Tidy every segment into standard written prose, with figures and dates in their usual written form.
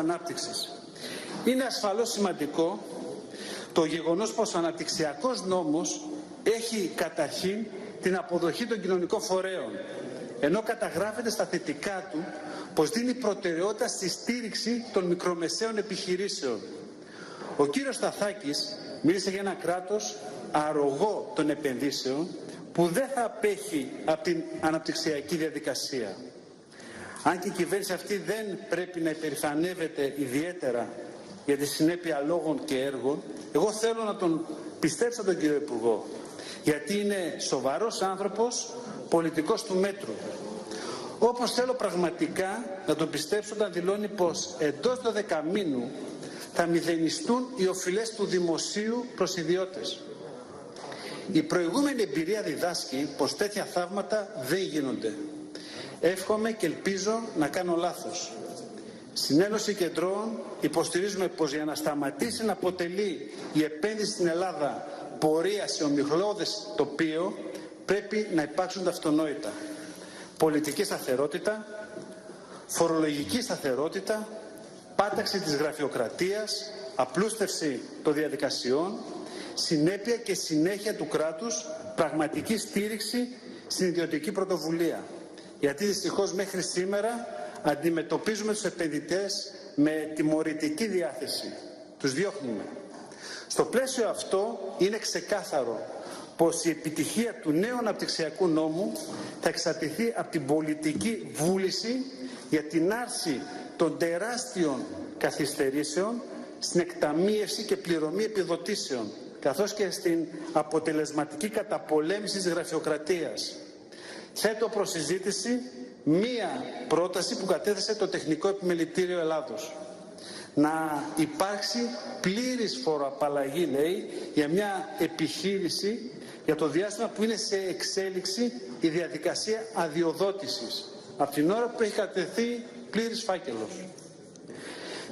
ανάπτυξης. Είναι ασφαλώς σημαντικό το γεγονός πως ο αναπτυξιακός νόμος έχει καταρχήν την αποδοχή των κοινωνικών φορέων, ενώ καταγράφεται στα θετικά του πως δίνει προτεραιότητα στη στήριξη των μικρομεσαίων επιχειρήσεων. Ο κύριος Σταθάκης μίλησε για ένα κράτος αρρωγό των επενδύσεων που δεν θα απέχει από την αναπτυξιακή διαδικασία. Αν και η κυβέρνηση αυτή δεν πρέπει να υπερηφανεύεται ιδιαίτερα για τη συνέπεια λόγων και έργων, εγώ θέλω να τον πιστέψω τον κύριο Υπουργό, γιατί είναι σοβαρός άνθρωπος, πολιτικός του μέτρου. Όπως θέλω πραγματικά να τον πιστέψω όταν δηλώνει πως εντός 12 μήνου θα μηδενιστούν οι οφειλές του δημοσίου προς ιδιώτες. Η προηγούμενη εμπειρία διδάσκει πως τέτοια θαύματα δεν γίνονται. Εύχομαι και ελπίζω να κάνω λάθος. Στην Ένωση Κεντρώων υποστηρίζουμε πως για να σταματήσει να αποτελεί η επένδυση στην Ελλάδα πορεία σε ομιχλώδες τοπίο, πρέπει να υπάρξουν τα αυτονόητα. Πολιτική σταθερότητα, φορολογική σταθερότητα, πάταξη της γραφειοκρατίας, απλούστευση των διαδικασιών, συνέπεια και συνέχεια του κράτους, πραγματική στήριξη στην ιδιωτική πρωτοβουλία. Γιατί δυστυχώς μέχρι σήμερα αντιμετωπίζουμε τους επενδυτές με τιμωρητική διάθεση. Τους διώχνουμε. Στο πλαίσιο αυτό είναι ξεκάθαρο πως η επιτυχία του νέου αναπτυξιακού νόμου θα εξαρτηθεί από την πολιτική βούληση για την άρση των τεράστιων καθυστερήσεων στην εκταμείευση και πληρωμή επιδοτήσεων, καθώς και στην αποτελεσματική καταπολέμηση της γραφειοκρατίας. Θέτω προς συζήτηση μία πρόταση που κατέθεσε το Τεχνικό Επιμελητήριο Ελλάδος. Να υπάρξει πλήρης φοροαπαλλαγή, λέει, για μια επιχείρηση για το διάστημα που είναι σε εξέλιξη η διαδικασία αδειοδότησης, από την ώρα που έχει κατευθεί πλήρης φάκελος.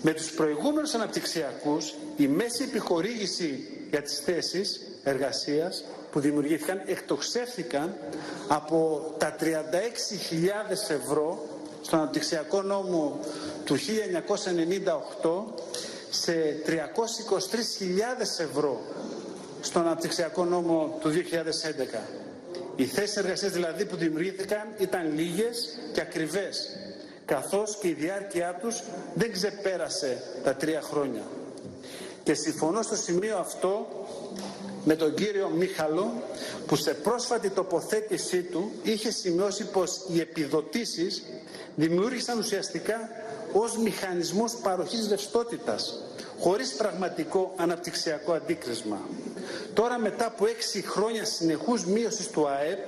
Με τους προηγούμενους αναπτυξιακούς, η μέση επιχορήγηση για τις θέσεις εργασίας που δημιουργήθηκαν εκτοξεύθηκαν από τα 36.000 ευρώ στον αναπτυξιακό νόμο του 1998 σε 323.000 ευρώ στον αναπτυξιακό νόμο του 2011. Οι θέσεις εργασίας δηλαδή που δημιουργήθηκαν ήταν λίγες και ακριβές, καθώς και η διάρκεια τους δεν ξεπέρασε τα 3 χρόνια. Και συμφωνώ στο σημείο αυτό με τον κύριο Μίχαλο, που σε πρόσφατη τοποθέτησή του είχε σημειώσει πως οι επιδοτήσεις δημιούργησαν ουσιαστικά ως μηχανισμός παροχής ρευστότητας, χωρίς πραγματικό αναπτυξιακό αντίκρισμα. Τώρα, μετά από 6 χρόνια συνεχούς μείωσης του ΑΕΠ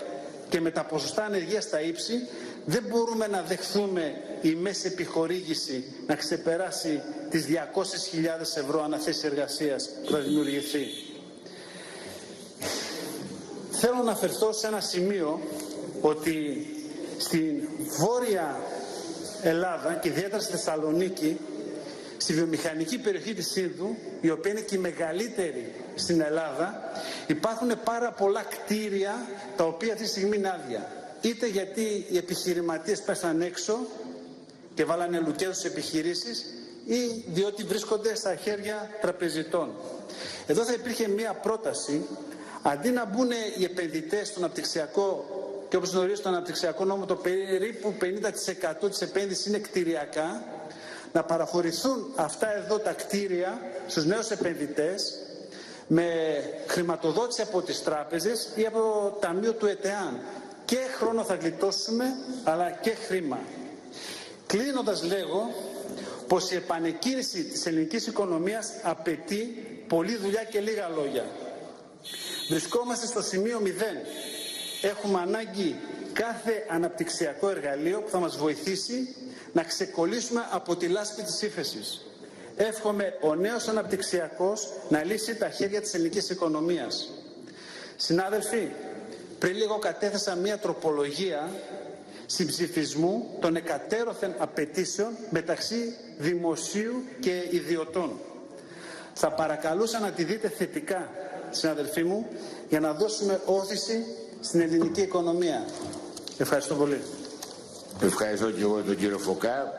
και με τα ποσοστά ανεργίας στα ύψη, δεν μπορούμε να δεχθούμε η μέση επιχορήγηση να ξεπεράσει τις 200.000 ευρώ ανά θέση εργασίας που θα δημιουργηθεί. Θέλω να αναφερθώ σε ένα σημείο ότι στην Βόρεια Ελλάδα και ιδιαίτερα στη Θεσσαλονίκη, στη βιομηχανική περιοχή της Σύνδου, η οποία είναι και η μεγαλύτερη στην Ελλάδα, υπάρχουν πάρα πολλά κτίρια τα οποία αυτή τη στιγμή είναι άδεια. Είτε γιατί οι επιχειρηματίες πέσαν έξω και βάλανε λουκέτους στις επιχειρήσεις, ή διότι βρίσκονται στα χέρια τραπεζιτών. Εδώ θα υπήρχε μία πρόταση, αντί να μπουν οι επενδυτές στο αναπτυξιακό, και όπως γνωρίζετε το αναπτυξιακό νόμο το περίπου 50% της επένδυσης είναι κτηριακά, να παραχωρηθούν αυτά εδώ τα κτίρια στους νέους επενδυτές με χρηματοδότηση από τις τράπεζες ή από το ταμείο του ΕΤΕΑΝ. Και χρόνο θα γλιτώσουμε, αλλά και χρήμα. Κλείνοντας, λέγω πως η επανεκκίνηση της ελληνικής οικονομίας απαιτεί πολλή δουλειά και λίγα λόγια. Βρισκόμαστε στο σημείο 0. Έχουμε ανάγκη κάθε αναπτυξιακό εργαλείο που θα μας βοηθήσει να ξεκολλήσουμε από τη λάσπη της ύφεσης. Εύχομαι ο νέος αναπτυξιακός να λύσει τα χέρια της ελληνικής οικονομίας. Συνάδελφοι, πριν λίγο κατέθεσα μία τροπολογία συμψηφισμού των εκατέρωθεν απαιτήσεων μεταξύ δημοσίου και ιδιωτών. Θα παρακαλούσα να τη δείτε θετικά, συναδελφοί μου, για να δώσουμε όθηση στην ελληνική οικονομία. Ευχαριστώ πολύ. Ευχαριστώ και εγώ τον κύριο Φωκά.